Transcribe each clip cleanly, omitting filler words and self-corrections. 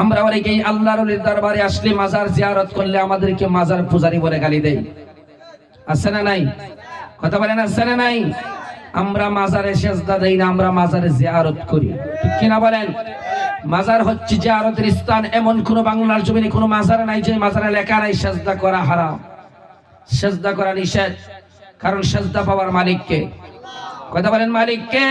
আমরা অনেকেই আল্লাহর ওলির দরবারে আসলে মাজার জিয়ারত করলে আমাদেরকে মাজার পূজারি বলে গালি দেয়। আছে না নাই? কথা বলেন আছে না নাই? আমরা মাজারে সেজদা দেই না, আমরা মাজারে জিয়ারত করি, ঠিক কিনা বলেন? মাজার হচ্ছে জিয়ারতের স্থান। এমন কোন বাংলার জমিনে কোন মাজার নাই যে মাজারে লেখা নাই সেজদা করা হারাম, সেজদা করা নিষেধ। কারণ সেজদা পাওয়ার মালিক কে? কথা বলেন মালিক কে?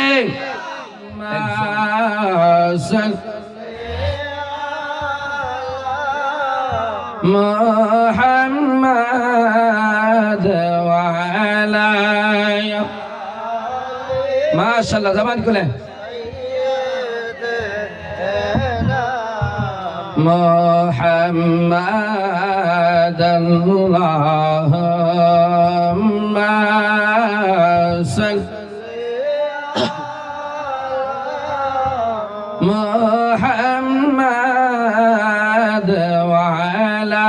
মুহাম্মাদ ওয়া আলা মাশাআল্লাহ জবান খুলে মুহাম্মাদ আল্লাহুম্মা মুহাম্মাদ ওয়া আলা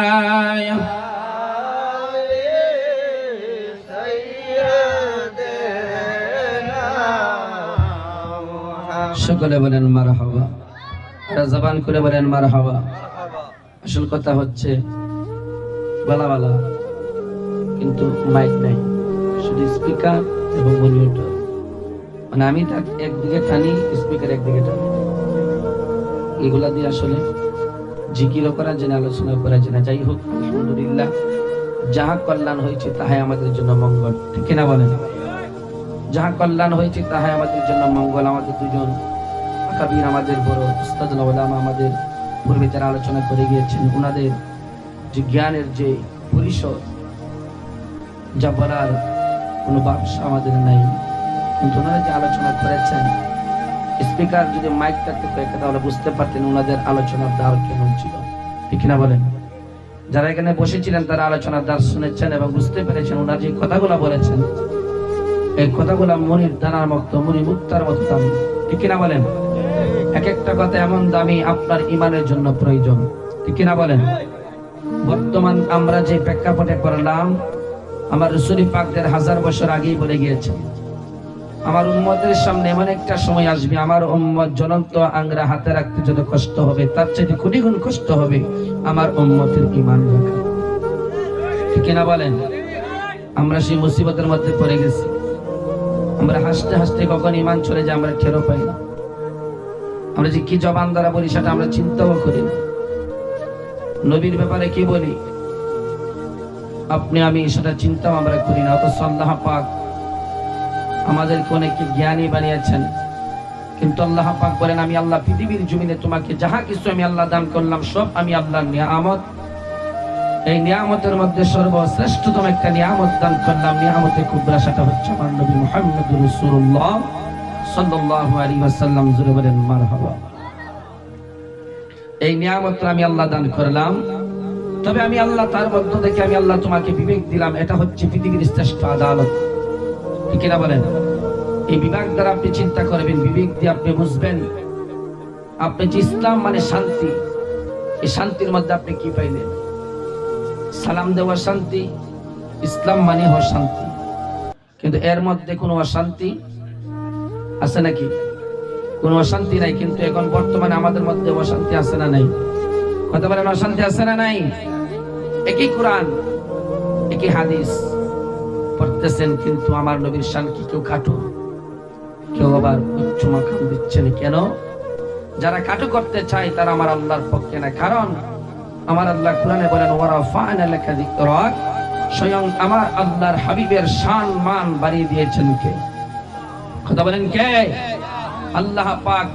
সকলে বলেন মারহাবা, জবান করে বলেন মারহাবা। আসল কথা হচ্ছে বলা বলা, কিন্তু মাইক নাই, শুধু স্পিকার এবং মনিটর। মানে আমি তার একদিকে টানি, স্পিকার একদিকে টানি। এগুলা দিয়ে আসলে জিকিরও করা যায় না, আলোচনা করা যায় না। যাই হোক, আলহামদুলিল্লাহ, যাহা কল্যাণ হয়েছে তাহাই আমাদের জন্য মঙ্গল, ঠিক কিনা বলেন? যাহা কল্যাণ হয়েছে তাহাই আমাদের জন্য মঙ্গল। আমাদের দুজন আকাবির, আমাদের বড় উস্তাদ ওলামা, আমাদের পূর্বে যারা আলোচনা করে গিয়েছেন, ওনাদের যে জ্ঞানের যে পরিসর, যা বলার কোনো ব্যবসা আমাদের নাই। কিন্তু ওনারা যে আলোচনা করেছেন, স্পিকার যদি মাইক থাকতে কয়েকটা তাহলে বুঝতে পারতেন ওনাদের আলোচনার দ্বার কেমন ছিল, ঠিক কিনা বলেন? যারা এখানে বসেছিলেন তারা আলোচনার দ্বার শুনেছেন এবং বুঝতে পেরেছেন ওনারা যে কথাগুলো বলেছেন, এই কথাগুলো মনির দানার মতো, মনি মুক্তার মতো দামি, ঠিক কিনা বলেন? এক একটা কথা এমন দামি, আপনার ইমানের জন্য প্রয়োজন, ঠিক কিনা বলেন? বর্তমান আমরা যে প্রেক্ষাপটে করলাম, আমার রাসূল পাকদের 1000 বছর আগেই বলে গিয়েছেন, আমার উম্মতের সামনে এমন একটা সময় আসবে, আমার উম্মত জ্বলন্ত আংরা হাতে রাখতে যত কষ্ট হবে, তার চাইতে কোটি গুণ কষ্ট হবে আমার উম্মতের ঈমান রাখা, ঠিক কিনা বলেন? আমরা সেই মুসিবতের মধ্যে পড়ে গেছি। আমরা হাসতে হাসতে কখন ঈমান চলে যায় আমরা টেরও পাই না। আমরা যে কি জবান দ্বারা বলি সেটা আমরা চিন্তাও করি না। নবীর ব্যাপারে কি বলি আপনি আমি সেটা চিন্তাও আমরা করি না। অথচ আল্লাহ পাক আমাদেরকে অনেককে জ্ঞানী বানিয়েছেন, কিন্তু আল্লাহ পাক বলেন, আমি আল্লাহ পৃথিবীর জমিনে তোমাকে যাহা কিছু আমি আল্লাহ দান করলাম সব আমি আল্লাহর নিয়ামত। এই নিয়ামতের মধ্যে সর্বশ্রেষ্ঠতম একটা নিয়ামত দান করলাম, নিয়ামতে কুবরা, সেটা হচ্ছে আমার নবী মুহাম্মদুর রাসূলুল্লাহ সাল্লাল্লাহু আলাইহি ওয়াসাল্লাম। জোরে বলেন মারহাবা। এই নিয়ামত আমি আল্লাহ দান করলাম, তবে আমি আল্লাহ তার মধ্য থেকে আমি আল্লাহ তোমাকে বিবেক দিলাম। এটা হচ্ছে পৃথিবীর শ্রেষ্ঠ আদালত, ঠিক কিনা বলেন? এই বিবেক দ্বারা আপনি চিন্তা করবেন, বিবেক দিয়ে আপনি বুঝবেন আপনি যে ইসলাম মানে শান্তি, এই শান্তির মধ্যে আপনি কি পাইলেন? সালাম দেওয়া শান্তি, ইসলাম মানে হওয়া শান্তি, কিন্তু এর মধ্যে কোনো অশান্তি আছে নাকি? কোনো অশান্তি নাই। কিন্তু এখন বর্তমানে আমাদের মধ্যে অশান্তি আছে না নাই? কথা বলেন, অশান্তি আছে না নাই? একই কোরআন, একই হাদিস পড়তেছেন, কিন্তু আমার নবীর শান কি কেউ খাটো, কেউ আবার উচ্চ মাকাম দিচ্ছেন। কেন? যারা খাটো করতে চায় তারা আমার আল্লাহর পক্ষে না। কারণ আমার আল্লাহ কোরআনে বলেন, ওয়ারাফা'না লাকা যিকরাক, স্বয়ং আমার আল্লাহর হাবিবের শান মান বাড়িয়ে দিয়েছেন কে? কথা বলেন কে? আল্লাহ পাক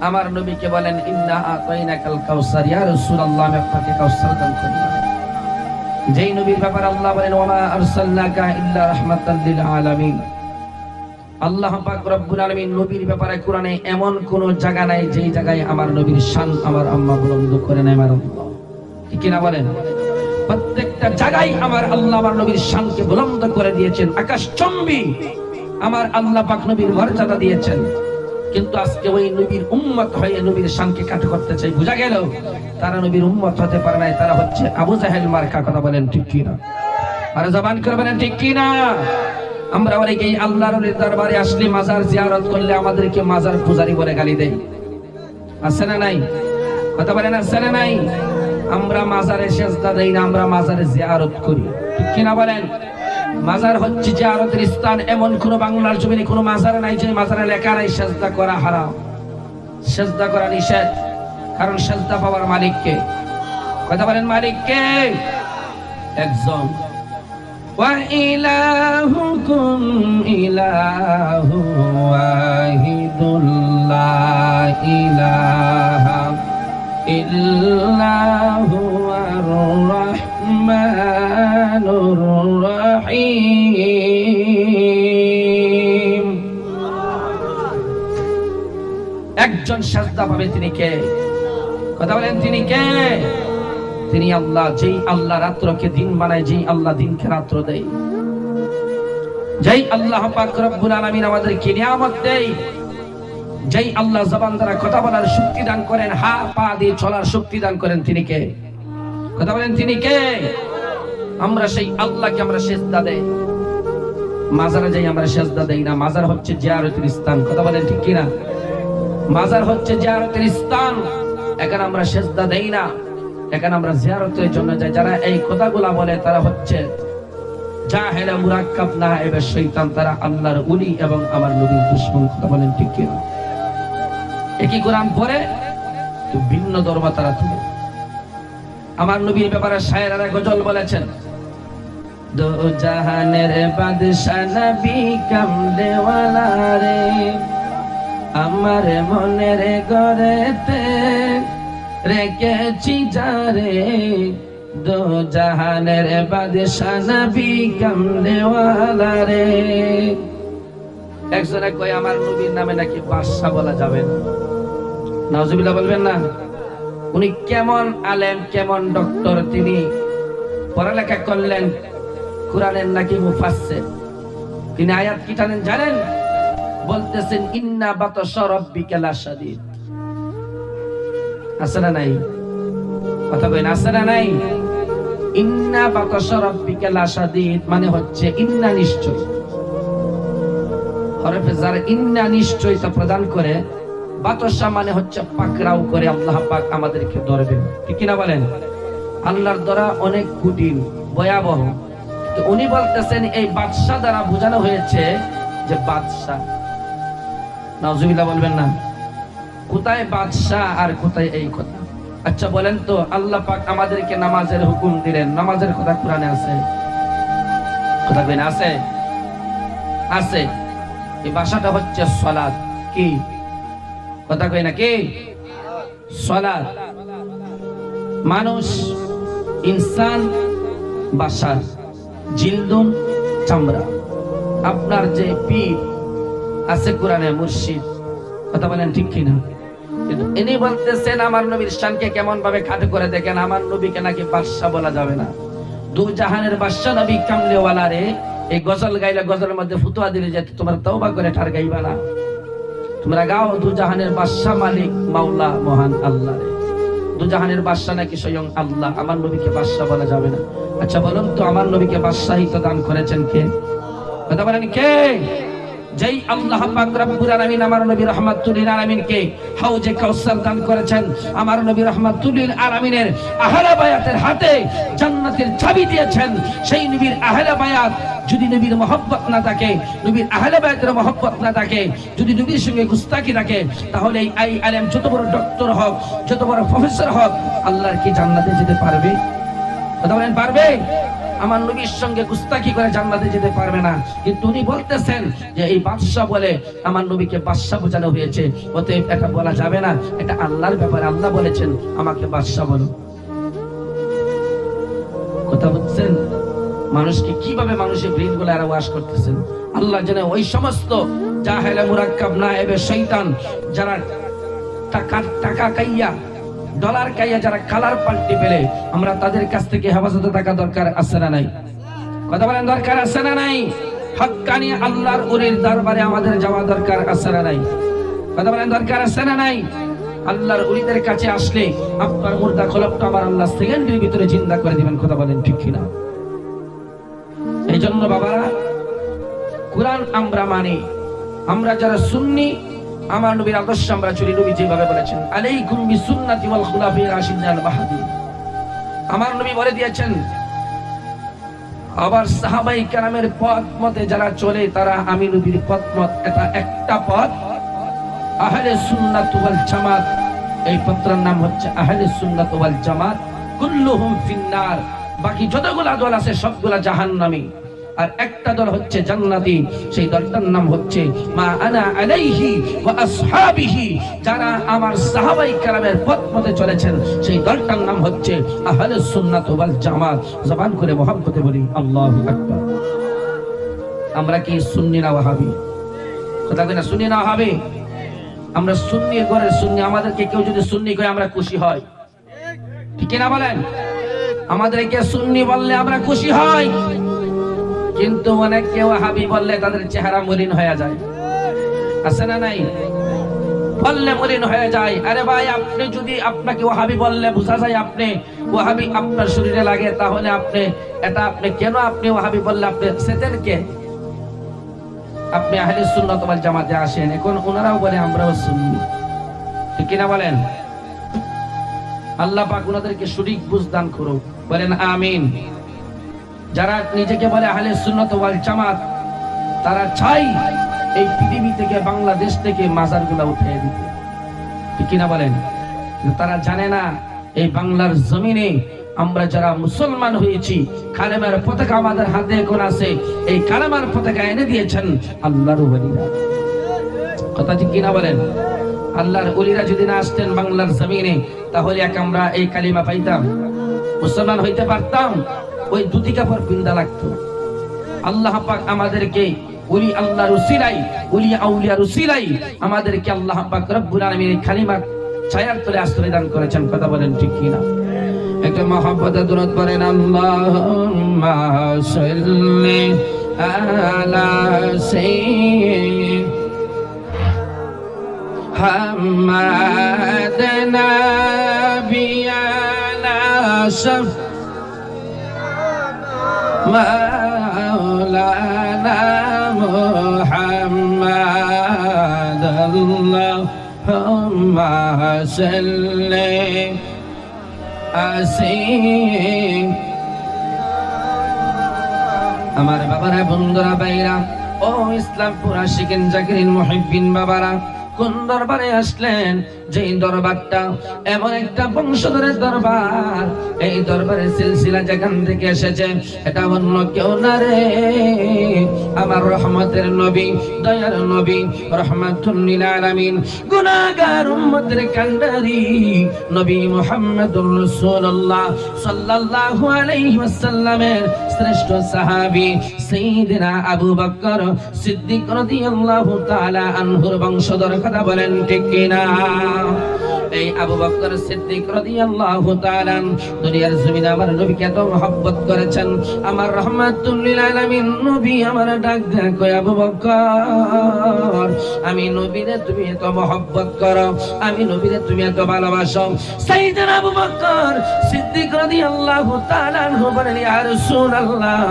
আমার নবীকে বলেন, ইন্না আতাইনাকাল কাউসার, ইয়া রাসূলুল্লাহ, আমি আপনাকে কাউসার দান করলাম। যেই নবীর ব্যাপারে আল্লাহ বলেন, ওয়ামা আরসালনাকা ইল্লা রাহমাতাল লিল আলামিন। আল্লাহ পাক রব্বুল আলামিন নবীর ব্যাপারে কোরআনে এমন কোন জায়গা নাই যেই জায়গায় আমার নবীর শান আমার আম্মা বুলন্দ করে নাই। আমার আল্লাহ, ঠিক কিনা বলেন? প্রত্যেকটা জায়গায় আমার আল্লাহ আমার নবীর শানকে বুলন্দ করে দিয়েছেন, আকাশচম্বী আমার আল্লাহ পাক নবীর মর্যাদা দিয়েছেন। কিন্তু আজকে ওই নবীর উম্মত হয়ে নবীর শানকে কাটা করতে চাই, বোঝা গেল তারা নবীর উম্মত হতে পারে নাই, তারা হচ্ছে আবু জাহেল মার্কা। কথা বলেন ঠিক কি না? আর জবান করে বলেন ঠিক কি না? আমরা অনেকেই আল্লাহর ওলির দরবারে আসলে মাজার জিয়ারত করলে আমাদেরকে মাজার পূজারি বলে গালি দেয়, আছে না নাই? কথা বলেন আছে না নাই? আমরা মাজারে সেজদা দেই না, আমরা মাজারে জিয়ারত করি, ঠিক কিনা বলেন? মাজার হচ্ছে জিয়ারতের স্থান। এমন কোন বাংলার জমিনে কোন মাজার নাই যে মাজারে লেখা নাই সেজদা করা হারাম, সেজদা করা নিষেধ। কারণ সেজদা পাওয়ার মালিক কে? কথা বলেন মালিক কে? একজন। ওয়া ইলাহুকুম ইলাহু ওয়াহিদুল লা ইলাহা ইল্লাহু আর রাহমানুর রহিম। একজন সাজদা পাবে, তিনি কে? কথা বলেন তিনি কে? তিনি আল্লাহ, যেই আল্লাহ রাত্রকে দিন বানায়, যেই আল্লাহ দিনকে রাত্র দেয়, যেই আল্লাহ পাক রব্বুল আলামিন আমাদেরকে নিয়ামত দেয়, যেই আল্লাহ জবান দ্বারা কথা বলার শক্তি দান করেন, হা পা দিয়ে চলার শক্তি দান করেন, তিনি কে? কথা বলেন তিনি কে? আমরা সেই আল্লাহকে আমরা সেজদা দেই। মাজারে যাই আমরা সেজদা দেই না। মাজার হচ্ছে জিয়ারতের স্থান। কথা বলেন ঠিক কিনা? মাজার হচ্ছে জিয়ারতের স্থান, এখানে আমরা সেজদা দেই না, এখানে আমরা জিয়ারতের জন্য যাই। যারা এই কথাগুলা বলে তারা হচ্ছে জাহেল মুরাক্কাব নায়েবে শয়তান, তারা আল্লাহর ওলি এবং আমার নবীর দুশমন। কথা বলেন ঠিক কিনা? একই কোরআন পড়ে তো ভিন্ন ধর্ম তারা তুলে। আমার নবীর ব্যাপারে শায়েরেরা গজল বলেছেন, দো জাহানের বাদশা নবী কামদেওয়ালা রে, আমার মনের ঘরেতে রেখেছি যারে, দো জাহানের বাদশা নবী কামদেওয়ালা রে। একজনে কয় আমার নবীর নামে নাকি বাদশা বলা যাবে না। নাউজুবিল্লাহ বলবেন না? উনি কেমন আলেম, কেমন ডক্টর, তিনি পড়ালেখা করলেন, কোরআনের নাকি মুফাসসির। তিনি আয়াত কি জানেন? বলতেছেন ইন্না বাতাশা রাব্বিকা লাশাদীদ। আছে না নাই? কথা কই না? আছে না নাই? ইন্না বাতাশা রাব্বিকা লাশাদীদ মানে হচ্ছে ইন্না নিশ্চয়। হরফে জার ইন্না নিশ্চয়তা প্রদান করে, বাতাশা মানে হচ্ছে পাকড়াও করে, আল্লাহ পাক আমাদেরকে ধরবেন, ঠিক কিনা বলেন? আল্লাহর ধরা অনেক কঠিন, ভয়াবহ। তো উনি বলতেছেন এই বাদশা দ্বারা বোঝানো হয়েছে যে বাদশা। নাউজুবিল্লাহ বলবেন না? কোথায় বাদশা আর কোথায় এই কথা? আচ্ছা বলেন তো, আল্লাহ পাক আমাদেরকে নামাজের হুকুম দিলেন, নামাজের কথা কোরআনে আছে? কথা কই না? আছে? আছে। এই ভাষাটা হচ্ছে সালাত। কি কথা কই না? কি সালাত? মানুষ, ইনসান, বাশার, জিলদুন, চামড়া। আপনার যে পীর আছে কোরআনে, মুর্শিদ, কথা বলেন ঠিক কিনা? ইনি বলতেছেন আমার নবীর শানকে কেমন ভাবে খাটো করে দেখেন, আমার নবীকে নাকি বাদশা বলা যাবে না। দু জাহানের বাদশা নবী কামলেওয়ালা রে। এই গজল গাইলে গজলের মধ্যে ফুতুয়া দিলে যে তোমরা তওবা করে ঠার গাইবা না, তোমরা গাও দু জাহানের বাদশা মালিক মাওলা মহান আল্লাহ রে। দু জাহানের বাদশা নাকি স্বয়ং আল্লাহ, আমার নবীকে বাদশা বলা যাবে না। আচ্ছা বলুন তো, আমার নবীকে বাদশাহিত দান করেছেন কে? কথা বলেন কে? যেই আল্লাহ পাক রব্বুল আলামিন আমার নবী রাহমাতুল লিল আলামিনকে হাউজে কাউসার দান করেছেন, আমার নবী রাহমাতুল লিল আলামিনের আহলে বায়াতের হাতে জান্নাতের চাবি দিয়েছেন। সেই নবীর আহলে বায়াত যদি নবীর মহব্বত না থাকে, নবীর আহলে বায়াতের মহব্বত না থাকে, যদি নবীর সঙ্গে গুস্তাখি থাকে, তাহলে এই আলেম যত বড় ডক্টর হোক, যত বড় প্রফেসর হোক, আল্লাহর কি জান্নাতে যেতে পারবে? কথা বলেন পারবে? আমার নবীর সঙ্গে গুস্তাখি করে জান্নাতে যেতে পারবে না। কিন্তু উনি বলতেছেন যে এই বাদশা বলে আমার নবীকে বাদশা বোঝানো হয়েছে, অতএব এটা বলা যাবে না, এটা আল্লাহর ব্যাপারে। আল্লাহ বলেছেন আমাকে বাদশা বলো। কথা বুঝছেন? মানুষকে কিভাবে মানুষের ব্রেন গুলো আরো ওয়াশ করতেছেন। আল্লাহ জানে ওই সমস্ত জাহেলে মুরাক্কাব নায়েবে শয়তান, যারা টাকা কাইয়া, ডলার কাইয়া, যারা কালার পাল্টে ফেলে, আমরা তাদের কাছ থেকে হেফাজতে থাকা দরকার আছে না নাই? কথা বলেন দরকার আছে না নাই? হক্কানি আল্লাহর ওলির দরবারে আমাদের যাওয়া দরকার আছে না নাই? কথা বলেন দরকার আছে না নাই? আল্লাহর ওলিদের কাছে আসলে আপনার মুর্দা খলকটা আমার আল্লাহ সেকেন্ডের ভিতরে জিন্দা করে দিবেন। কথা বলেন ঠিক কিনা? এই জন্য বাবারা, কোরআন আমরা মানি। আমরা যারা সুন্নি, আমার নবীর আদর্শ আমরা চলি। নবী যেভাবে বলেছেন, আলাইকুম বিসুন্নতি ওয়াল খুলাফায়ে রাশিদিন আল মাহদি, আমার নবী বলে দিয়েছেন, আবার সাহাবায়ে কেরামের পথ মতে যারা চলে তারা আমি নবীর পথ মত, এটা একটা পথ, আহলে সুন্নাত ওয়াল জামাত। এই পত্রের নাম হচ্ছে আহলে সুন্নাত ওয়াল জামাত, কুল্লুহুম ফিন্নার। বাকি যতগুলা দল আছে সবগুলা জাহান্নামী, আর একটা দল হচ্ছে জান্নাতি। সেই দলটার নাম হচ্ছে মা আনা আলাইহি ওয়া আসহাবিহি, যারা আমার সাহাবায়ে কেরামের পথ মতে চলেছেন সেই দলটার নাম হচ্ছে আহলে সুন্নাত ওয়াল জামাত। জবান করে মুহাব্বতে বলি আল্লাহু আকবার। আমরা কি সুন্নি না ওয়াহাবি? কথা কই না, সুন্নি না ওয়াহাবি? আমরা সুন্নি ঘরের সুন্নি। আমাদেরকে কেউ যদি সুন্নি কয় আমরা খুশি হই, ঠিক না বলেন? আমাদেরকে সুন্নি বললে আমরা খুশি হই, কিন্তু অনেককে ওয়াহাবি বললে তাদের চেহারা মলিন হয়ে যায়, আছে না নাই? বললে মলিন হয়ে যায়। আরে ভাই, আপনি যদি আপনাকে ওয়াহাবি বললে বোঝা যায় আপনি ওয়াহাবি, আপনার শরীরে লাগে, তাহলে আপনি এটা আপনি কেন আপনি ওয়াহাবি বললে আপনি সেতেন কে? আপনি আহলে সুন্নাত ওয়াল জামাতে আসেন, এখন ওনারাও বলে আমরাও সুন্নি, ঠিক কিনা বলেন? আল্লাহ পাক ওনাদেরকে সঠিক বুঝ দান করুক, বলেন আমিন। যারা নিজেকে বলে আহলে সুন্নাত ওয়াল জামাত, তারা চাই এই পৃথিবী থেকে, বাংলাদেশ থেকে মাজারগুলো উঠিয়ে দিতে, ঠিক কিনা বলেন? তারা জানে না এই বাংলার জমিনে আমরা যারা মুসলমান হয়েছি, কালেমার পতাকা আমাদের হাতে এখন আছে, এই কালেমার পতাকা এনে দিয়েছেন আল্লাহর ওলিরা। কথা ঠিক কিনা বলেন? আল্লাহর ওলিরা যদি না আসতেন বাংলার জমিনে, তাহলে এক আমরা এই কালিমা পাইতাম, মুসলমান হইতে পারতাম? ওই দুটি কাপড় পিন্দা লাগতো। আল্লাহ পাক আমাদেরকে ওলি আল্লাহর উসিলাই, ওলি আউলিয়ার উসিলাই আমাদেরকে আল্লাহ পাক রব্বুল আলামিন এই কালিমা ছায়ার তলে আশ্রয় দান করেছেন। কথা বলেন ঠিক কিনা? একটা মহব্বতে দুরূদ পড়েন, আল্লাহুম্মা সাল্লি আলা সাইয়্যিদিনা নাবিয়ানা মাওলানা মুহাম্মাদ, আল্লাহুম্মা সাল্লি আমার বাবারা, বন্ধুরা, ভাইরা, ও ইসলামপুর আশিকিন জাকিরিন মুহিব্বিন বাবারা, কোন দরবারে আসলেন? যেই দরবারটা এমন একটা বংশধরের দরবার, এই দরবারের সিলসিলা যেখান থেকে এসেছে এটা অন্য কেউ না রে, আমার রহমতের নবী, দয়ার নবী, রহমাতুল লিল আলামিন, গুনাহগার উম্মতের কান্ডারি নবী মুহাম্মদুর রাসূলুল্লাহ সাল্লাল্লাহু আলাইহি ওয়াসাল্লামের শ্রেষ্ঠ সাহাবী সাইয়্যিদিনা আবু বকর সিদ্দিক রাদিয়াল্লাহু তাআলা আনহুর বংশধর। কথা বলেন ঠিক কিনা? এই আবু বকর সিদ্দিক রাদিয়াল্লাহু তাআলা দুনিয়ার জমিনে আমার নবীকে এত মহব্বত করেছেন। আমার রহমাতুল লিল আলামিন নবী আমার ডাক দেয়া কয়, আবু বকর, আমি নবীরে তুমি এত মহব্বত করো, আমি নবীরে তুমি এত ভালোবাসো। সাইয়েদনা আবু বকর সিদ্দিক রাদিয়াল্লাহু তাআলা আনহু বলেন, ইয়া রাসূলুল্লাহ,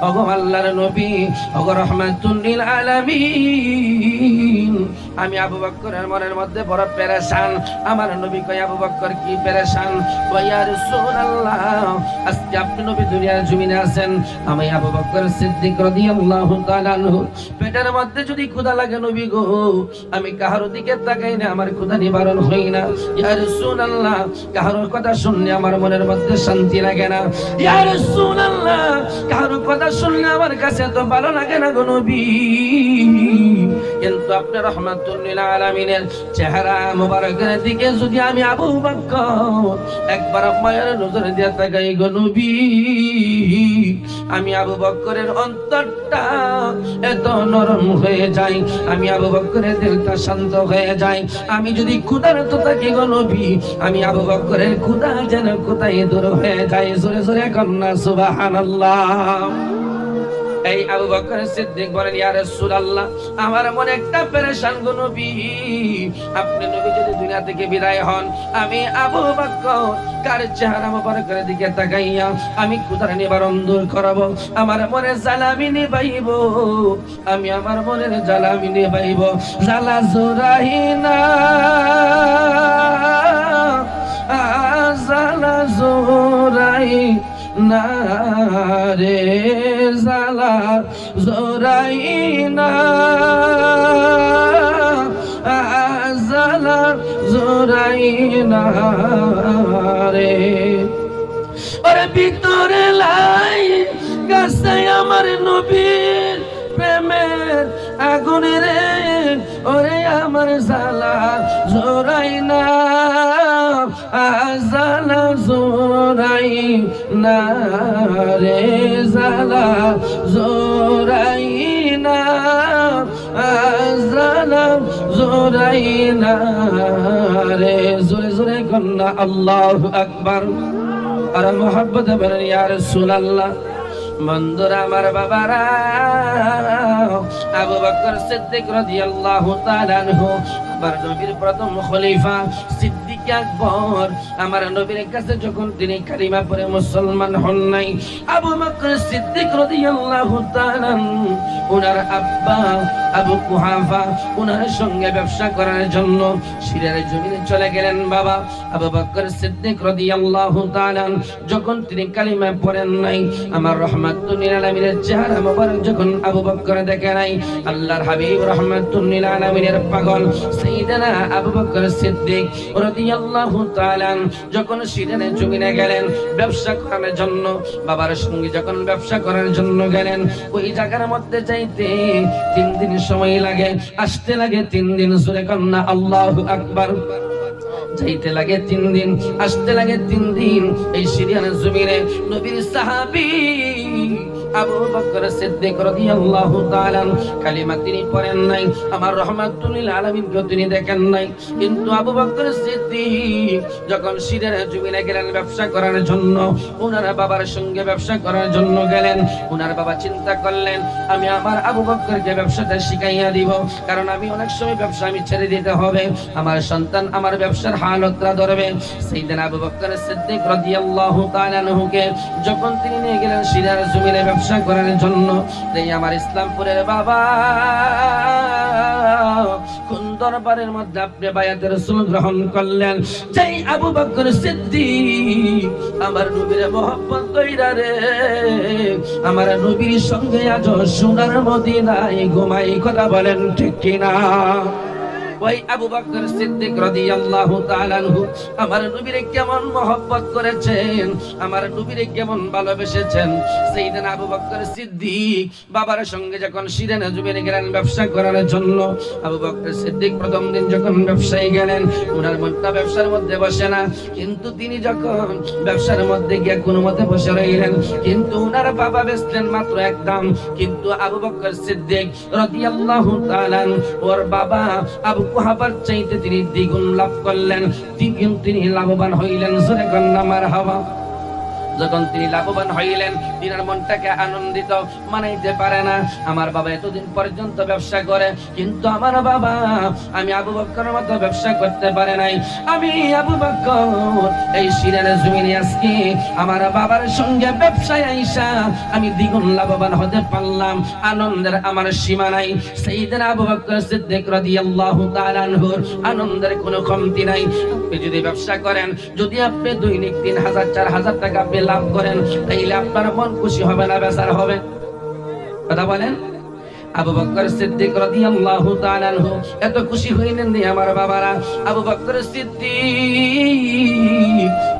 ওগো আল্লাহর নবী, ওগো রহমাতুল লিল আলামিন, আমি আবু বকরের মনের মধ্যে বড় পেরেশান। আমার নবী কয়, আবু বকর কি পেরেশান? কয়, ইয়া রাসূলুল্লাহ, আজকে আপনি নবী দুনিয়ার জমিনে আছেন, আমি আবু বকর সিদ্দিক রাদিয়াল্লাহু তাআলা আনহু পেটের মধ্যে যদি ক্ষুধা লাগে নবী গো, আমি কাহার দিকে তাকাই না, আমার ক্ষুধা নিবারণ হই না। ইয়া রাসূলুল্লাহ, কাহার কথা শুনলে আমার মনের মধ্যে শান্তি লাগে না। ইয়া রাসূলুল্লাহ, কাহার কথা শুনলে আমার কাছে তো ভালো লাগে না গো নবী। কিন্তু আপনি রহমাতুল লিল আলামিনের চেহারা মোবারকের দিকে যদি আমি আবু বকর একবার মায়ের নজর দিয়ে তাকাই গো নবী, আমি আবু বকরের অন্তরটা এত নরম হয়ে যায়, আমি আবু বকরের দিলটা শান্ত হয়ে যায়। আমি যদি ক্ষুধার্ত থাকি গো নবী, আমি আবু বকরের ক্ষুধা যেন কোথায় দূর হয়ে যায়। জোরে জোরে কন্যা সুবহানাল্লাহ। এই আবু বকর সিদ্দিক বলেন, ইয়া রাসূলুল্লাহ, আমার মনে একটা পেরেশান গো নবী, আপনি নবী যদি দুনিয়া থেকে বিদায় হন, আমি আবু বকর তার চেহারা মোবারকের দিকে তাকাইয়া আমি ক্ষুধার নিবারণ দূর করাবো, আমার মনে জ্বালা আমি নিবাইব, আমি আমার মনের জ্বালা আমি নিবাইব। জ্বালা জোরাই না, জ্বালা জোরাই না রে, জ্বালা জোরাই না, জ্বালা জোরাই না রে। ওরে ভিতরে লাই গাছে আমার নবীর প্রেমের আগুন রে, ওরে আমার জ্বালা জোরাই না, জ্বালা জোরাই না রে, জ্বালা জোরাই না, জ্বালা জোরাই না রে। জোরে জোরে কন্যা আল্লাহু আকবার, আর মোহাব্বত বলেন ইয়া রাসূলুল্লাহ। বন্ধুরা আমার বাবারা, আবু বকর সিদ্দিক রাদিয়াল্লাহু তাআলা আনহু আমার নবীর প্রথম খলিফা সিদ্দিক আকবর, আমার নবীর কাছে যখন তিনি কালিমা পড়ে মুসলমান হন নাই, আবু বকর সিদ্দিক রাদিয়াল্লাহু তাআলা ওনার আব্বা আবু কুহাফা ওনার সঙ্গে ব্যবসা করার জন্য সিরিয়ার জমিনে চলে গেলেন। বাবা আবু বকর সিদ্দিক রাদিয়াল্লাহু তাআলা যখন তিনি কালিমা পড়েন নাই, আমার রহমাতুল লিল আলামিনের চেহারা মোবারক যখন আবু বকর দেখে নাই, আল্লাহর হাবিব রহমাতুল লিল আলামিনের পাগল সাইয়েদনা আবু বকর সিদ্দিক রাদিয়াল্লাহু তাআলা যখন সিরিয়ার জমিনে গেলেন ব্যবসা করার জন্য, বাবার সঙ্গে যখন ব্যবসা করার জন্য গেলেন, ওই জায়গার মধ্যে যাইতে 3 দিন সময় লাগে, আসতে লাগে 3 দিন। জোরে কন্না আল্লাহু আকবার। যাইতে লাগে 3 দিন, আসতে লাগে 3 দিন। এই সিরিয়ার জমিনে নবীর সাহাবী আবু বকর সিদ্দিক রাদিয়াল্লাহু তাআলা কালিমা তিনি পড়েন নাই, আমার রহমাতুল লিল আলামিনকে তিনি দেখেন নাই। কিন্তু আবু বকর সিদ্দিক যখন সিরিয়ার জমিনে গেলেন ব্যবসা করার জন্য, ওনার বাবার সঙ্গে ব্যবসা করার জন্য গেলেন। ওনার বাবা চিন্তা করলেন আমি আমার আবু বকরকে ব্যবসাটা শিখাইয়া দিব, কারণ আমি অনেক সময় ব্যবসা আমি ছেড়ে দিতে হবে, আমার সন্তান আমার ব্যবসার হালতরা ধরবে। সাইয়েদনা আবু বকর সিদ্দিক রাদিয়াল্লাহু তাআলা আনহুকে যখন তিনি নিয়ে গেলেন সিরিয়ার জমিনে ব্যবসা করার জন্য, এই আমার ইসলামপুরের বাবা কোন দরবারের মধ্যে আপনি বায়াতে রাসূল গ্রহণ করলেন? যেই আবু বকর সিদ্দিক আমার নবীর মহব্বত কইরা রে, আমার নবীর সঙ্গে আজ সোনার মদিনায় ঘুমাই, কথা বলেন ঠিক কিনা? ওই আবু বকর সিদ্দিক রাদিয়াল্লাহু তাআলা আনহু আমার নবীরে কেমন মহব্বত করেছেন, আমার নবীরে কেমন ভালোবেসেছেন। সাইয়েদনা আবু বকর সিদ্দিক বাবার সঙ্গে যখন সিরিয়ার জমিনে গেলেন ব্যবসা করার জন্য, আবু বকর সিদ্দিক প্রথম দিন যখন ব্যবসায় গেলেন, ওনার মনটা ব্যবসার মধ্যে বসে না, কিন্তু তিনি যখন ব্যবসার মধ্যে গিয়ে কোনো মতে বসে রইলেন, কিন্তু ওনার বাবা বেচলেন মাত্র 1 দাম, কিন্তু আবু বকর সিদ্দিক রাদিয়াল্লাহু তাআলা ওর বাবা আবু কুহাফার চাইতে তিনি দ্বিগুণ লাভ করলেন, দ্বিগুণ তিনি লাভবান হইলেন। জোরে কন্না মারহাবা। যখন তিনি লাভবান হইলেন, তিনার মনটাকে আনন্দিত মানাইতে পারে না। আমার বাবা এতদিন পর্যন্ত ব্যবসা করে, কিন্তু আমার বাবা আমি আবু বকরের মতো ব্যবসা করতে পারে নাই। আমি আবু বকর এই সিরিয়ার জমিনে আজকে আমার বাবার সঙ্গে ব্যবসায় আইসা আমি দ্বিগুণ লাভবান হতে পারলাম, আনন্দের আমার সীমা নাই। সাইয়েদনা আবু বকর সিদ্দিক রাদিয়াল্লাহু তাআলা আনহুর আনন্দের কোনো কমতি নাই। আপনি যদি ব্যবসা করেন, যদি আপনি দৈনিক 3000 4000 টাকা লাভ করেন, তাইলে আপনার মন খুশি হবে না বেজার হবে? কথা বলেন। আবু বকর সিদ্দিক রাদিয়াল্লাহু তাআলা আনহু এত খুশি হইলেন নি আমার বাবারা। আবু বকর সিদ্দিক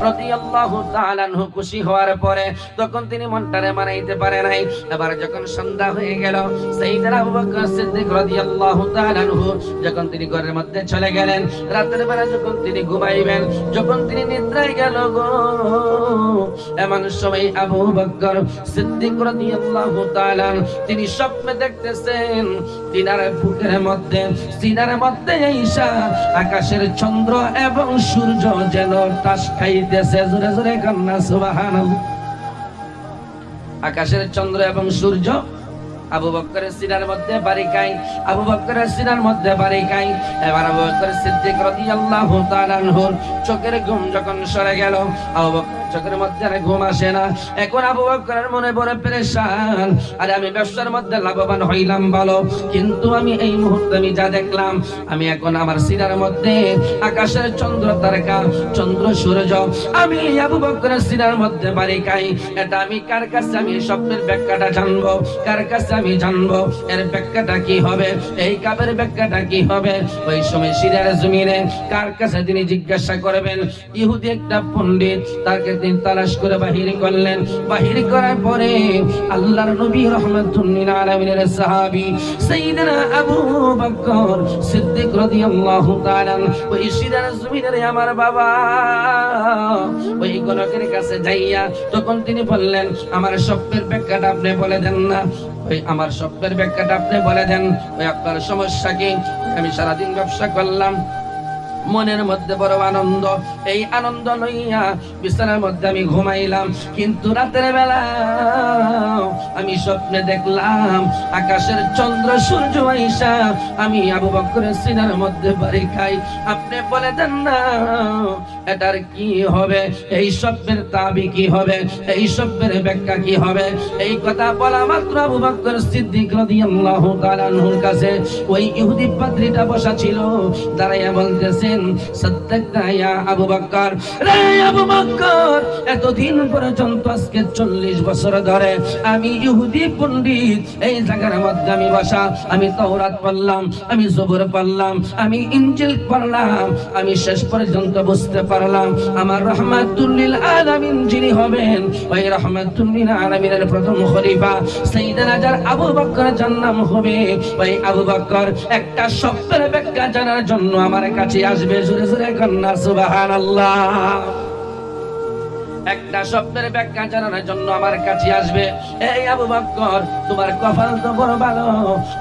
রাদিয়াল্লাহু তাআলা আনহু খুশি হওয়ার পরে তখন তিনি মনটারে মানাইতে পারে নাই। এবার যখন সন্ধ্যা হয়ে গেল, সাইয়েদনা আবু বকর সিদ্দিক রাদিয়াল্লাহু তাআলা আনহু যখন তিনি ঘরের মধ্যে চলে গেলেন, রাতের বেলা যখন তিনি ঘুমাইবেন, যখন তিনি নিদ্রায় গেল গো, এমন সময় আবু বকর সিদ্দিক রাদিয়াল্লাহু তাআলা তিনি স্বপ্নে দেখতেছেন তিনার বুকের মধ্যে, সিনার মধ্যে ঈশা আকাশের চন্দ্র এবং সূর্য যেন তাস খাইতেছে। জোরে জোরে কান্না সুবহানাল্লাহ। আকাশের চন্দ্র এবং সূর্য আবু বকরের সিনার মধ্যে বাড়ি খাই, আবু বকরের সিনার মধ্যে বাড়ি খাই। এবার আবু বকর সিদ্দিক রাদিয়াল্লাহু তাআলা আনহুর চোখের ঘুম যখন সরে গেল, আবু বকর চোখের মধ্যে আর ঘুম আসে না। এখন আবু বকরের মনে বড় পেরেশান, আরে আমি ব্যবসার মধ্যে লাভবান হইলাম ভালো, কিন্তু আমি এই মুহূর্তে আমি যা দেখলাম, আমি এখন আমার সিনার মধ্যে আকাশের চন্দ্র তারকা, চন্দ্র সূর্য, আমি আবু বকরের সিনার মধ্যে বাড়ি খাই। এটা আমি কার কাছে আমি স্বপ্নের ব্যাখ্যাটা জানবো, কার কাছে আমি জানবো এর ব্যাখ্যাটা কি হবে, এই কাবের ব্যাখ্যাটা কি হবে? ওই সময় সিরিয়ার জমিনে কার কাছে তিনি জিজ্ঞাসা করবেন? ইহুদি একটা পণ্ডিত, তাকে তিনি তালাশ করে বাহির করলেন। বাহির করার পরে আল্লাহর নবী রাহমাতুল লিল আলামিনের সাহাবী সাইয়েদনা আবু বকর সিদ্দিক রাদিয়াল্লাহু তাআলা ওই সিরিয়ার জমিনে আমার বাবা ওই গণকের কাছে যাইয়া তখন তিনি বললেন, আমার স্বপ্নের ব্যাখ্যাটা আপনি বলে দেন না, ওই আমার স্বপ্নের ব্যাখ্যাটা আপনি বলে দেন, ওই আপনার সমস্যা কি? আমি সারাদিন ব্যবসা করলাম, মনের মধ্যে বড় আনন্দ, এই আনন্দ লইয়া বিছানার মধ্যে আমি ঘুমাইলাম, কিন্তু রাতের বেলা আমি স্বপ্নে দেখলাম আকাশের চন্দ্র সূর্য আইসা আমি আবু বকরের সিনার মধ্যে বাড়ি খাই। আপনি বলে দেন না এটার কি হবে, এই স্বপ্নের তাবি কি হবে, এই স্বপ্নের ব্যাখ্যা কি হবে? এই কথা বলা মাত্র আবু বকর সিদ্দিক রাদিয়াল্লাহু তাআলা আনহুর কাছে ওই ইহুদি পাদ্রীটা বসা ছিল, দাঁড়াইয়া বলতেছে, সাদ্দাকতা ইয়া আবু বকর, রে আবু বকর, এতদিন পর্যন্ত আজকে 40 বছর ধরে আমি ইহুদি পণ্ডিত এই জায়গার মধ্যে আমি বসা, আমি তাওরাত পড়লাম, আমি জবর পড়লাম, আমি ইনজিল পড়লাম, আমি শেষ পর্যন্ত বুঝতে পারলাম আমার রাহমাতুল লিল আলামিন যিনি হবেন, ওই রাহমাতুল লিল আলামিনের প্রথম খলিফা সাইয়েদনা যার আবু বকর জান্নাম হবে, ওই আবু বকর একটা স্বপ্নের ব্যাখ্যা জানার জন্য আমার কাছে আসবে। জোরে জোরে কন্যা সুবহানাল্লাহ। একটা স্বপ্নের ব্যাখ্যা জানানোর জন্য আমার কাছে আসবে। এই আবু বকর, তোমার কপাল তো বড় ভালো,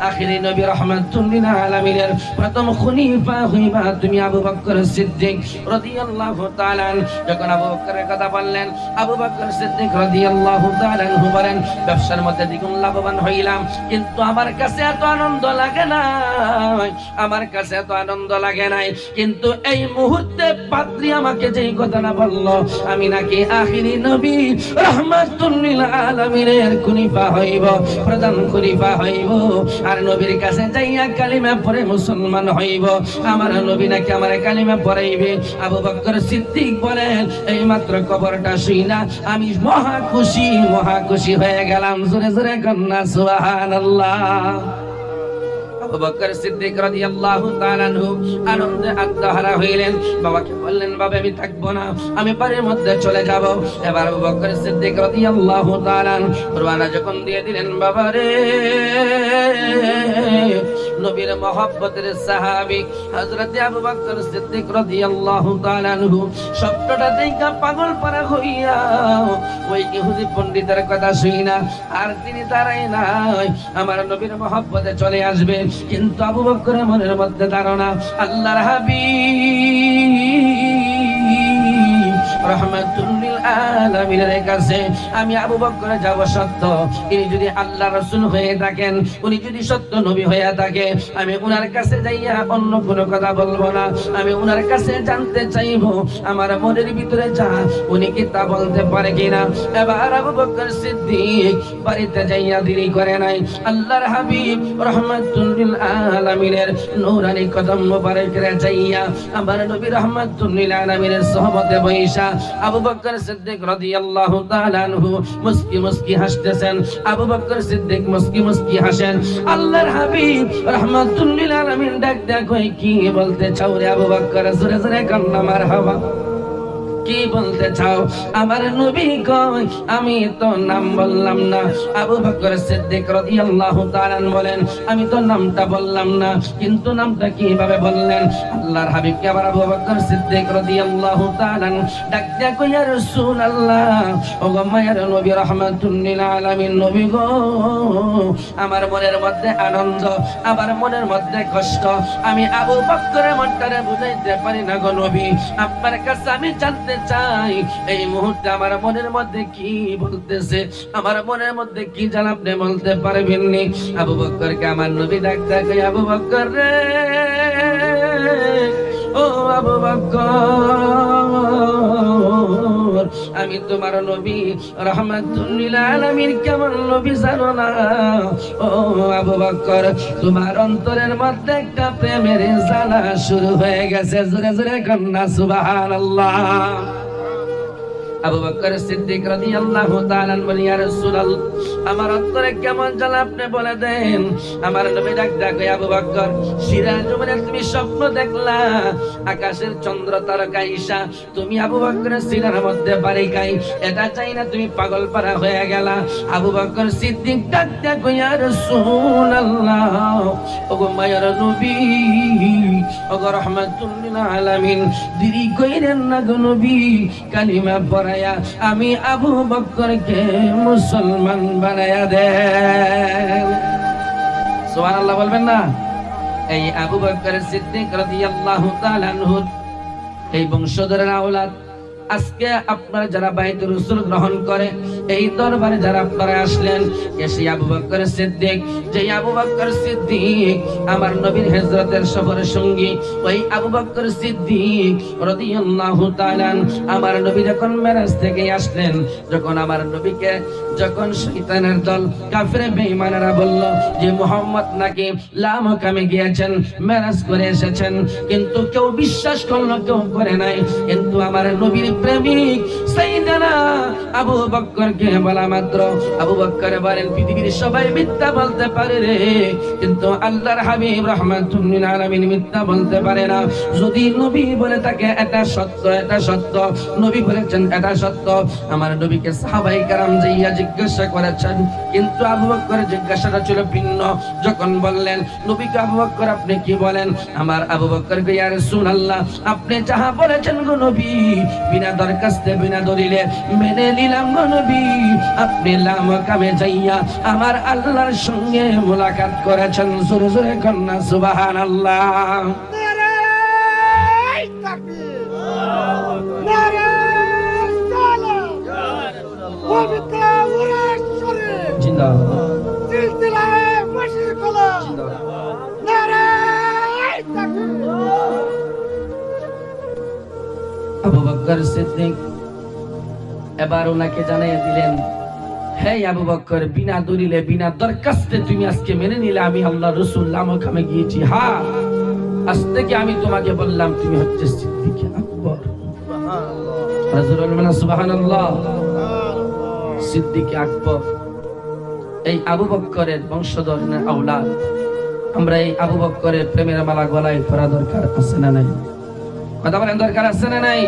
আখিরি নবী রাহমাতুল লিল আলামিনের প্রথম খলিফা হইবা তুমি আবু বকর সিদ্দিক রাদিয়াল্লাহু তাআলা। যখন আবু বকরের কথা বললেন, আবু বকর সিদ্দিক রাদিয়াল্লাহু তাআলা বলেন, ব্যবসার মধ্যে দ্বিগুণ লাভবান হইলাম, কিন্তু আমার কাছে এত আনন্দ লাগে না, আমার কাছে এত আনন্দ লাগে নাই। কিন্তু এই মুহূর্তে পাত্রী আমাকে যেই কথাটা বললো, আমি নাকি আখিরি নবী রাহমাতুল লিল আলামিনের খলিফা হইব, প্রধান খলিফা হইব, আর নবীর কাছে যাইয়া কালিমা পড়ে মুসলমান হইব, আমার নবী নাকি আমার কালিমা পড়াইবে। আবু বকর সিদ্দিক বলেন, এই মাত্র খবরটা শুইনা আমি মহা খুশি হয়ে গেলাম। জোরে জোরে কন্যা সুবহানাল্লাহ। আবু বকর সিদ্দিক রাদিয়াল্লাহু তাআলা আনহু আনন্দে আত্মহারা হইলেন। বাবাকে বললেন, বাবা আমি থাকবো না, আমি বাড়ির মধ্যে চলে যাব। এবার আবু বকর সিদ্দিক রাদিয়াল্লাহু তাআলা রওনা যখন দিয়ে দিলেন, বাবা রে, নবীর মহব্বতের সাহাবী হযরত আবু বকর সিদ্দিক রাদিয়াল্লাহু তাআলা আনহু স্বপ্নটা দেখা পাগল পারা হইয়া ওই ইহুদি পণ্ডিতের কথা শুইনা আর তিনি দাঁড়ায় নাই, আমার নবীর মহব্বতে চলে আসবে। কিন্তু আবু বকরের মনের মধ্যে ধারণা, আল্লাহর হাবিব রাহমাতুল লিল আলামিনের কাছে আমি আবু বকর যাব সত্য, ইনি যদি আল্লাহ রাসূল হয়ে থাকেন, উনি যদি সত্য নবী হয়ে থাকে, আমি উনার কাছে যাইয়া অন্য কোনো কথা বলবো না, আমি উনার কাছে জানতে চাইবো আমার মনের ভিতরে যা উনি কি তা বলতে পারে কিনা। এবার আবু বকর সিদ্দিক বাড়িতে যাইয়া দেরি করে নাই, আল্লাহর হাবিব রাহমাতুল লিল আলামিনের নূরানি কদম মোবারকে যাইয়া আমার নবী রাহমাতুল লিল আলামিনের সুহবতে বইসা আবু বকর সিদ্দিক রাদিয়াল্লাহু তাআলা আনহু মুস্কি মুস্কি হাসতেছেন। আবু বকর সিদ্দিক মুস্কি মুস্কি হাসেন। আল্লাহর হাবিব রাহমাতুল লিল আলামিন ডাক দেয়া কই, কি বলতে চাও রে আবু বকর? জোরে জোরে কন্না মারহাবা। কি বলতে চাও? আমার নবী কই, আমি তো নাম বললাম না। আবু বকর সিদ্দিক রাদিয়াল্লাহু তাআলা বলেন, আমি তো নামটা বললাম না, কিন্তু নামটা কিভাবে বললেন? আল্লাহর হাবিবকে আবার আবু বকর সিদ্দিক রাদিয়াল্লাহু তাআলা ডাক দেয়া কই, ইয়া রাসূলুল্লাহ, ও গো মায়ের নবী রাহমাতুল লিল আলামিন নবী গো, আমার মনের মধ্যে আনন্দ, আমার মনের মধ্যে কষ্ট, আমি আবু বকরের মনটারে বুঝাইতে পারি না গো নবী, আপনার কাছে আমি জানতে চাই এই মুহূর্তে আমার মনের মধ্যে কি বলতেছে, আমার মনের মধ্যে কি জান আপনি বলতে পারবেন নি? আবু বকরকে আমার নবী ডাকতে কই, আবু বকর রে, ও আবু বকর, আমি তোমার নবী রাহমাতুল লিল আলামিন, কেমন নবী জানো না? ও আবু বকর, তোমার অন্তরের মধ্যে একটা প্রেমের জ্বালা শুরু হয়ে গেছে। জোরে জোরে কন্যা সুবহানাল্লাহ। আবু বকর সিদ্দিক রাদিয়াল্লাহু তাআলা বলেন, ইয়া রাসূলুল্লাহ, আমার অন্তরে কেমন জ্বালা আপনি বলে দেন। আমার নবী ডাক ডাকে, আবু বকর, সিরাজ মানে তুমি স্বপ্ন দেখলা, আকাশের চন্দ্র তারকা ঈশা, তুমি আবু বকরের সিরার মধ্যে বাড়ি খাই, এটা চাই না তুমি পাগল পারা হয়ে গেলা। আবু বকর সিদ্দিক ডাক ডাকে, ইয়া রাসূলুল্লাহ, ওগো মায়ের নবী, ওগো রাহমাতুল লিল আলামিন, দেরি কইরেন না গো নবী, কালিমা পড়ায়া আমি আবু বকরকে মুসলমান বানায়া দেন। সুবহানাল্লাহ বলবেন না? এই আবু বকর সিদ্দিক রাদিয়াল্লাহু তাআলা আনহু এই বংশধরের আওলাদ। আজকে আপনারা যারা বাইতুর রাসূল গ্রহণ করে এই দরবারে যারা আপনারা আসলেন, এসে আবু বকর সিদ্দিক, যে আবু বকর সিদ্দিক আমার নবীর হিজরতের সফরের সঙ্গী, ওই আবু বকর সিদ্দিক রাদিয়াল্লাহু তাআলা আমার নবী যখন মেরাজ থেকে আসলেন, যখন আমার নবীকে যখন শয়তানের দল কাফের বেঈমানেরা বলল যে মুহাম্মদ নাকি লামকামে গিয়েছেন, মেরাজ করে এসেছেন, কিন্তু কেউ বিশ্বাস করলো, কেউ করে নাই। কিন্তু আমার নবীর প্রেমিক সাইয়েদনা আবু বকরকে বলা মাত্র আবু বকর বলেন, পৃথিবীর সবাই মিথ্যা বলতে পারে রে, কিন্তু আল্লাহর হাবিব রাহমাতুল লিল আলামিন মিথ্যা বলতে পারে না। যদি নবী বলে থাকে এটা সত্য, এটা সত্য, নবী বলেছেন এটা সত্য। আমার নবীকে সাহাবায়ে কেরাম যাইয়া জিজ্ঞাসা করেছেন, কিন্তু আবু বকরের জিজ্ঞাসাটা ছিল ভিন্ন। যখন বললেন নবীকে, আবু বকর আপনি কি বলেন? আমার আবু বকর কই, ইয়া রাসূলুল্লাহ, আপনি যাহা বলেছেন গো নবী, বিনা দরখাস্তে বিনা দলিলে মেনে নিলাম গো নবী। আপনি লামকামে যাইয়া আমার আল্লাহর সঙ্গে মুলাকাত করেছেন। জোরে জোরে কন্যা সুবহানাল্লাহ। নারায়ে তাকবীর, নারায়ে সালাম, পবিত্র উরাস শরীফ জিন্দাবাদ, সিলসিলায়ে মুশরিকুল্লাহ জিন্দাবাদ, নারায়ে তাকবীর। আবু বকর সিদ্দিক এবার ওনাকে জানিয়ে দিলেন, হে আবু বকর, বিনা দলিলে বিনা দরখাস্তে তুমি আজকে মেনে নিলে আমি আল্লাহর রাসূল লামকামে গিয়েছি। হ্যাঁ, আজ থেকে আমি তোমাকে বললাম তুমি হচ্ছে সিদ্দিক আকবর। সুবহানাল্লাহ, সুবহানাল্লাহ, সিদ্দিক আকবর। এই আবু বকরের বংশধরের আওলাদ। আমরা এই আবু বকরের প্রেমের মালা গলায় পরা দরকার আছে না নাই? কথা বলেন, দরকার আছে না নাই?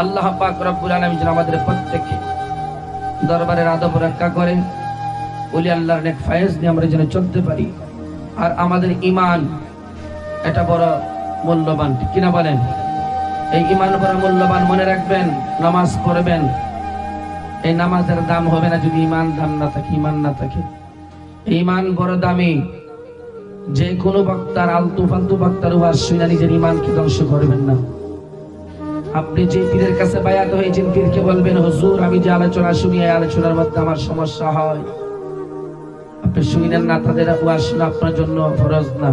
আল্লাহ পাক রব্বুল আলামিন যেন আমাদের প্রত্যেককে দরবারের আদব রক্ষা করে, ওলি আল্লাহর নেক ফয়েজ নিয়ে আমরা যেন চলতে পারি। আর আমাদের ঈমান এটা বড় মূল্যবান, ঠিক কিনা বলেন? এই ঈমান বড় মূল্যবান, মনে রাখবেন। নামাজ পড়বেন, এই নামাজের দাম হবে না যদি ঈমান দাম না থাকে, ঈমান না থাকে। ঈমান বড় দামি। যে কোনো বক্তার আলতু ফালতু বক্তার ওয়াজ শুনে নিজের ঈমানকে ধ্বংস করবেন না। আপনি যে পীরের কাছে বায়াত হয়েছেন, পীরকে বলবেন, হুজুর আমি যে আলোচনা শুনি এই আলোচনার মধ্যে আমার সমস্যা হয়, আপনি শুনেন না, তাদের ওয়াজ শোনা আপনার জন্য ফরজ না।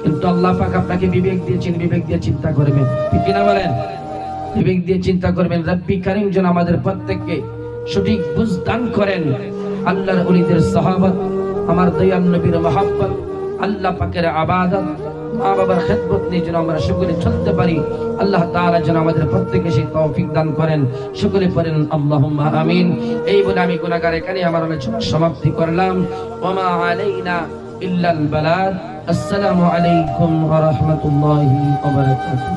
কিন্তু আল্লাহ পাক আপনাকে বিবেক দিয়েছেন, বিবেক দিয়ে চিন্তা করবেন, ঠিক কিনা বলেন? বিবেক দিয়ে চিন্তা করবেন। রব্বি কারীম যেন আমাদের প্রত্যেককে সঠিক বুঝ দান করেন। আল্লাহর ওলিদের সাহাবত, আমার দয়াল নবীর মহব্বত, আল্লাহ পাকের ইবাদত, মা বাবার খিদমত নিয়ে যেন আমরা সকলে চলতে পারি। আল্লাহ তাআলা যেন আমাদের প্রত্যেককে সেই তৌফিক দান করেন। সকলে পড়েন আল্লাহুম্মা আমিন। এই বলে আমি গুনাহগার এখানে আমার আলোচনা সমাপ্তি করলাম। ওয়া মা আলাইনা ইল্লাল বালাগ। আসসালামু আলাইকুম ওয়া রাহমাতুল্লাহি ওয়া বারাকাতুহু।